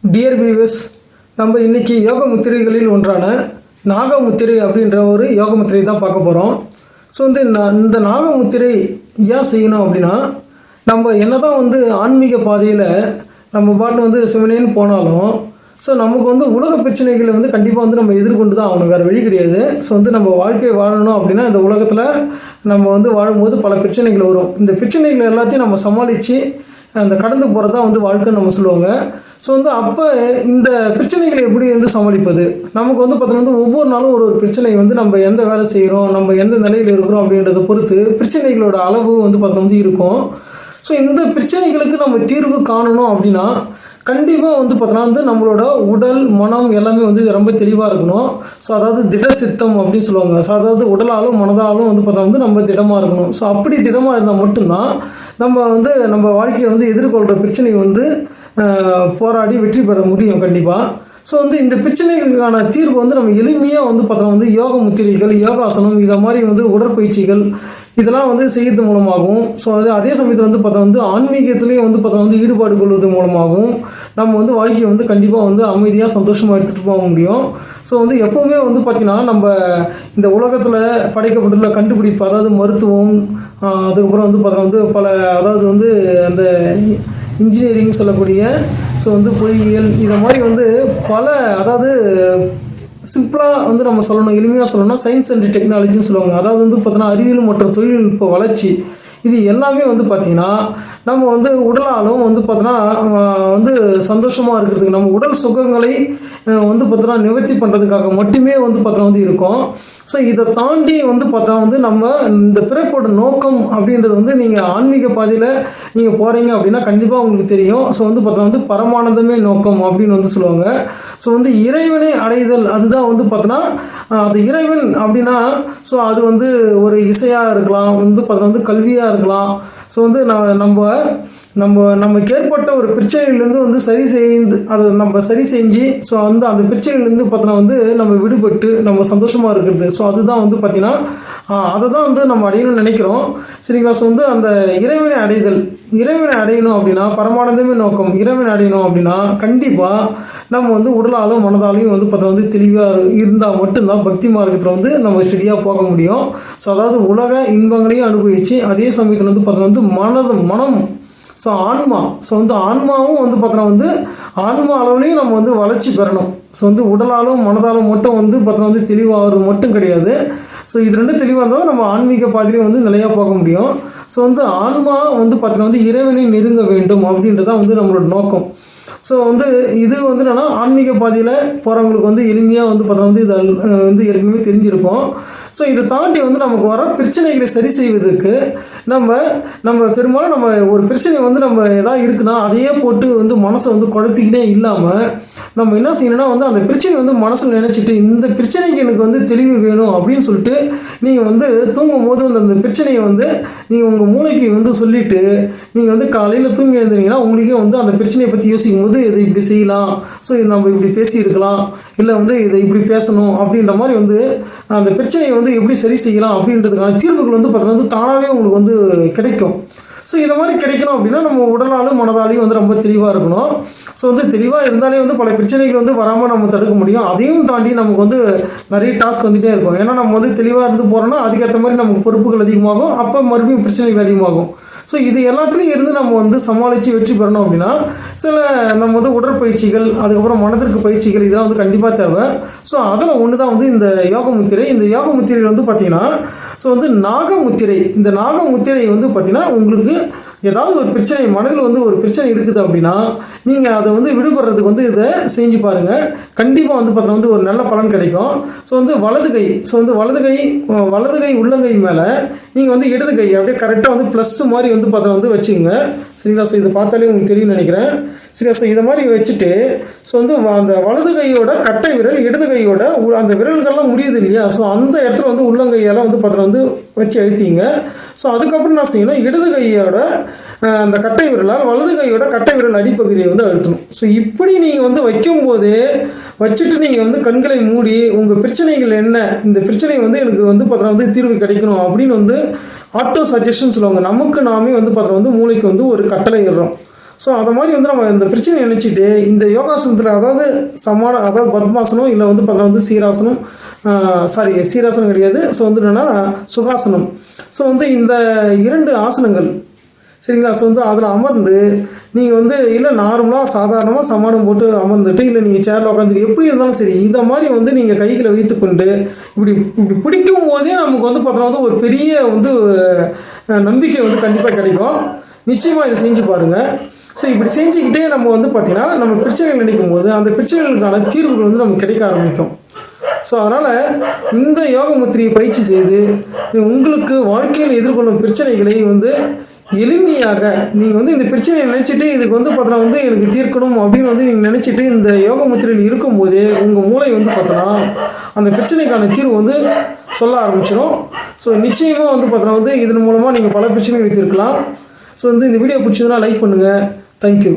Dear viewers, நம்ம இன்றைக்கி யோக முத்திரைகளில் ஒன்றான நாகமுத்திரை அப்படின்ற ஒரு யோக முத்திரை தான் பார்க்க போகிறோம். ஸோ இந்த நாகமுத்திரை ஏன் செய்யணும் அப்படின்னா, நம்ம என்ன தான் ஆன்மீக பாதையில் நம்ம பாட்டு சிவனேன்னு போனாலும் நமக்கு உலக பிரச்சனைகளை கண்டிப்பாக நம்ம எதிர்கொண்டு தான் ஆகணும், வேறு வழி கிடையாது. ஸோ நம்ம வாழ்க்கையை வாழணும் அப்படின்னா இந்த உலகத்தில் நம்ம வாழும்போது பல பிரச்சனைகள் வரும். இந்த பிரச்சனைகள் எல்லாத்தையும் நம்ம சமாளித்து அந்த கடந்து போகிறது தான் வாழ்க்கைன்னு நம்ம சொல்லுவாங்க. ஸோ அப்போ இந்த பிரச்சனைகளை எப்படி சமாளிப்பது, நமக்கு பார்த்தோன்னா ஒவ்வொரு நாளும் ஒரு பிரச்சனை நம்ம எந்த வேலை செய்கிறோம், நம்ம எந்த நிலையில் இருக்கிறோம் அப்படின்றத பொறுத்து பிரச்சனைகளோட அளவு பார்த்தோன்னா இருக்கும். ஸோ இந்த பிரச்சனைகளுக்கு நம்ம தீர்வு காணணும் அப்படின்னா கண்டிப்பாக பார்த்தோன்னா நம்மளோட உடல் மனம் எல்லாமே ரொம்ப தெளிவாக இருக்கணும். ஸோ அதாவது திட சித்தம் அப்படின்னு சொல்லுவாங்க. ஸோ அதாவது உடலாலும் மனதாலும் பார்த்தோன்னா நம்ம திடமாக இருக்கணும். ஸோ அப்படி திடமாக இருந்தால் மட்டும்தான் நம்ம நம்ம வாழ்க்கையை எதிர்கொள்கிற பிரச்சனை போராடி வெற்றி பெற முடியும் கண்டிப்பாக. ஸோ இந்த பிரச்சனைகளுக்கான தீர்வு நம்ம எளிமையாக பார்த்தோன்னா யோக முத்திரைகள், யோகாசனம், இதை மாதிரி உடற்பயிற்சிகள் இதெல்லாம் செய்கிறது மூலமாகவும், ஸோ அதே சமயத்தில் பார்த்தா ஆன்மீகத்துலேயும் பார்த்தா ஈடுபாடு கொள்வது மூலமாகவும் நம்ம வாழ்க்கையை கண்டிப்பாக அமைதியாக சந்தோஷமாக எடுத்துகிட்டு போக முடியும். ஸோ எப்போவுமே பார்த்திங்கன்னா நம்ம இந்த உலகத்தில் படைக்கப்பட்டுள்ள கண்டுபிடிப்பு, அதாவது மருத்துவம், அதுக்கப்புறம் பார்த்தா பல அதாவது அந்த இன்ஜினியரிங் சொல்லக்கூடிய ஸோ பொறியியல், இதை மாதிரி பல அதாவது சிம்பிளாக நம்ம சொல்லணும், எளிமையாக சொல்லணும்னா சயின்ஸ் அண்ட் டெக்னாலஜின்னு சொல்லுவாங்க. அதாவது பார்த்தோன்னா அறிவியல் மற்றும் தொழில்நுட்ப வளர்ச்சி இது எல்லாமே பார்த்திங்கன்னா நம்ம உடலாலும் பார்த்தோன்னா சந்தோஷமாக இருக்கிறதுக்கு, நம்ம உடல் சுகங்களை பார்த்தோன்னா நிவர்த்தி பண்ணுறதுக்காக மட்டுமே பார்த்தோன்னா இருக்கும். ஸோ இதை தாண்டி பார்த்தா நம்ம இந்த பிறப்போட நோக்கம் அப்படின்றது நீங்கள் ஆன்மீக பாதையில் நீங்கள் போகிறீங்க அப்படின்னா கண்டிப்பாக உங்களுக்கு தெரியும். ஸோ பார்த்தா பரமானந்தமே நோக்கம் அப்படின்னு சொல்லுவாங்க. ஸோ இறைவனை அடைதல், அதுதான் பார்த்தோன்னா அது இறைவன் அப்படின்னா ஸோ அது ஒரு இசையாக இருக்கலாம், பார்த்தோன்னா கல்வியாக இருக்கலாம். ஸோ நமக்கு ஏற்பட்ட ஒரு பிரச்சனையிலேருந்து சரி செய்து அதை நம்ம சரி செஞ்சு ஸோ அந்த பிரச்சனையிலேருந்து பார்த்தோன்னா நம்ம விடுபட்டு நம்ம சந்தோஷமாக இருக்கிறது. ஸோ அதுதான் பார்த்திங்கன்னா அதை தான் நம்ம அடையணும்னு நினைக்கிறோம், சரிங்களா. ஸோ அந்த இறைவனை அடைதல், இறைவனை அடையணும் அப்படின்னா பரமானந்தமே நோக்கம், இறைவனை அடையணும் அப்படின்னா கண்டிப்பாக நம்ம உடலாலும் மனதாலையும் பார்த்தா தெளிவாக இருந்தால் மட்டும்தான் பக்தி மார்க்கத்தில் நம்ம ஸ்டெடியாக போக முடியும். ஸோ அதாவது உலக இன்பங்களையும் அனுபவித்து அதே சமயத்தில் பார்த்தா மனம், ஸோ ஆன்மா, ஸோ ஆன்மாவும் பார்த்தோன்னா ஆன்மா அளவுலையும் நம்ம வளர்ச்சி பெறணும். ஸோ உடலாலும் மனதாலும் மட்டும் பார்த்தோன்னா தெளிவாகிறது மட்டும் கிடையாது. ஸோ இது ரெண்டும் தெளிவாக இருந்தாலும் நம்ம ஆன்மீக பாதையிலையும் நிலையாக போக முடியும். ஸோ ஆன்மா பார்த்தோன்னா இறைவனை நெருங்க வேண்டும் அப்படின்றதான் நம்மளோட நோக்கம். ஸோ இது என்னென்னா ஆன்மீக பாதையில் போகிறவங்களுக்கு எளிமையாக பார்த்தோன்னா இது ஏற்கனவே தெரிஞ்சிருக்கும். ஸோ இதை தாண்டி நமக்கு வர பிரச்சனைகளை சரி செய்வதற்கு நம்ம பெரும்பாலும் நம்ம ஒரு பிரச்சனை நம்ம எதாவது இருக்குன்னா அதையே போட்டு மனசை குழப்பிக்கிட்டே இல்லாமல் நம்ம என்ன செய்யணும்னா அந்த பிரச்சனை மனசில் நினச்சிட்டு இந்த பிரச்சனைக்கு எனக்கு தெளிவு வேணும் அப்படின்னு சொல்லிட்டு நீங்கள் தூங்கும் போது அந்த பிரச்சனையை நீங்கள் உங்கள் மூளைக்கு சொல்லிவிட்டு நீங்கள் காலையில் தூங்கி எழுந்தீங்கன்னா உங்களுக்கே அந்த பிரச்சனையை பற்றி யோசிக்கும் போது இதை இப்படி செய்யலாம், ஸோ இது நம்ம இப்படி பேசியிருக்கலாம், இல்லை இதை இப்படி பேசணும் அப்படின்ற மாதிரி அந்த பிரச்சனையை எப்படி சரி செய்யலாம் அப்படின்றதுக்கான தீர்வுகள் பார்த்தோன்னா தானாகவே உங்களுக்கு கிடைக்கும். ஸோ இதை மாதிரி கிடைக்கணும் அப்படின்னா நம்ம உடலாலும் மனதாலையும் ரொம்ப தெளிவாக இருக்கணும். ஸோ தெளிவாக இருந்தாலே பல பிரச்சனைகள் வராமல் நம்ம தடுக்க முடியும். அதையும் தாண்டி நமக்கு நிறைய டாஸ்க் வந்துகிட்டே இருக்கும். ஏன்னா நம்ம தெளிவாக இருந்து போகிறோன்னா அதுக்கேற்ற மாதிரி நமக்கு பொறுப்புகள் அதிகமாகும், அப்போ மறுபடியும் பிரச்சனைகள் அதிகமாகும். ஸோ இது எல்லாத்துலேயும் இருந்து நம்ம சமாளித்து வெற்றி பெறணும் அப்படின்னா சில நம்ம உடற்பயிற்சிகள், அதுக்கப்புறம் மனதிற்கு பயிற்சிகள் இதெல்லாம் கண்டிப்பாக தேவை. ஸோ அதில் ஒன்று தான் இந்த யோக முத்திரை. இந்த யோக முத்திரை பார்த்திங்கன்னா ஸோ நாகமுத்திரை. இந்த நாகமுத்திரை பார்த்திங்கன்னா உங்களுக்கு ஏதாவது ஒரு பிரச்சனை மனதில் ஒரு பிரச்சனை இருக்குது அப்படின்னா நீங்கள் அதை விடுபடுறதுக்கு இதை செஞ்சு பாருங்கள். கண்டிப்பாக பார்த்தோன்னா ஒரு நல்ல பலன் கிடைக்கும். ஸோ வலது கை, ஸோ வலது கை உள்ளங்கை மேலே நீங்கள் இடது கை அப்படியே கரெக்டாக ப்ளஸ் மாதிரி பார்த்தா வச்சுக்கோங்க, சரிங்களா. ஸோ இதை பார்த்தாலே உங்களுக்கு தெரியும்னு நினைக்கிறேன், சரியா. ஸோ இதை மாதிரி வச்சுட்டு ஸோ அந்த வலது கையோட கட்டை விரல் இடது கையோட அந்த விரல்கள்லாம் முடியுது இல்லையா, ஸோ அந்த இடத்துல உள்ளங்கையால் பார்த்தா வச்சு அழுத்திங்க. ஸோ அதுக்கப்புறம் என்ன செய்யணும், இடது கையோட அந்த கட்டை விரலால் வலது கையோட கட்டை விரல் அடிப்பகுதியை அழுத்தணும். ஸோ இப்படி நீங்கள் வைக்கும்போது வச்சுட்டு நீங்கள் கண்களை மூடி உங்கள் பிரச்சனைகள் என்ன, இந்த பிரச்சனை எனக்கு பார்த்தா தீர்வு கிடைக்கணும் அப்படின்னு ஆட்டோ சஜஷன் சொல்லுவாங்க. நமக்கு நாமே பார்த்தா மூளைக்கு ஒரு கட்டளை இடுறோம். ஸோ அதை மாதிரி வந்து நம்ம இந்த பிரச்சனையை நினச்சிட்டு இந்த யோகாசனத்தில் அதாவது பத்மாசனம் இல்லை வந்து பார்த்தா வந்து சீராசனம், சீராசனம் கிடையாது. ஸோ வந்து என்னென்னா சுகாசனம். ஸோ வந்து இந்த 2 ஆசனங்கள் சரிங்களா. ஸோ வந்து அதில் அமர்ந்து நீங்கள் வந்து இல்லை நார்மலாக சாதாரணமாக சமானம் போட்டு அமர்ந்துட்டு இல்லை நீங்கள் சேரில் உட்காந்துட்டு எப்படி இருந்தாலும் சரி இந்த மாதிரி வந்து நீங்கள் கைகளை வைத்துக்கொண்டு இப்படி பிடிக்கும் போதே நமக்கு வந்து பார்த்தோன்னா ஒரு பெரிய வந்து நம்பிக்கை வந்து கண்டிப்பாக கிடைக்கும். நிச்சயமாக இதை செஞ்சு பாருங்கள். ஸோ இப்படி செஞ்சுக்கிட்டே நம்ம வந்து பார்த்திங்கன்னா நம்ம பிரச்சனைகள் நினைக்கும் போது அந்த பிரச்சனைகளுக்கான தீர்வுகள் வந்து நமக்கு கிடைக்க ஆரம்பிக்கும். ஸோ அதனால் இந்த யோக முத்திரையை பயிற்சி செய்து உங்களுக்கு வாழ்க்கையில் எதிர்கொள்ளும் பிரச்சனைகளை வந்து எளிமையாக நீங்கள் வந்து இந்த பிரச்சனையை நினச்சிட்டு இதுக்கு வந்து பார்த்தோன்னா வந்து எனக்கு தீர்க்கணும் அப்படின்னு வந்து நீங்கள் நினச்சிட்டு இந்த யோக முத்திரையில் இருக்கும்போதே உங்கள் மூளை வந்து பார்த்தோன்னா அந்த பிரச்சனைக்கான தீர்வு வந்து சொல்ல ஆரம்பிச்சிடும். ஸோ நிச்சயமாக வந்து பார்த்தோன்னா வந்து இதன் மூலமாக நீங்கள் பல பிரச்சனைகளை தீர்க்கலாம். ஸோ வந்து இந்த வீடியோ பிடிச்சதுன்னா லைக் பண்ணுங்கள். தேங்க்யூ.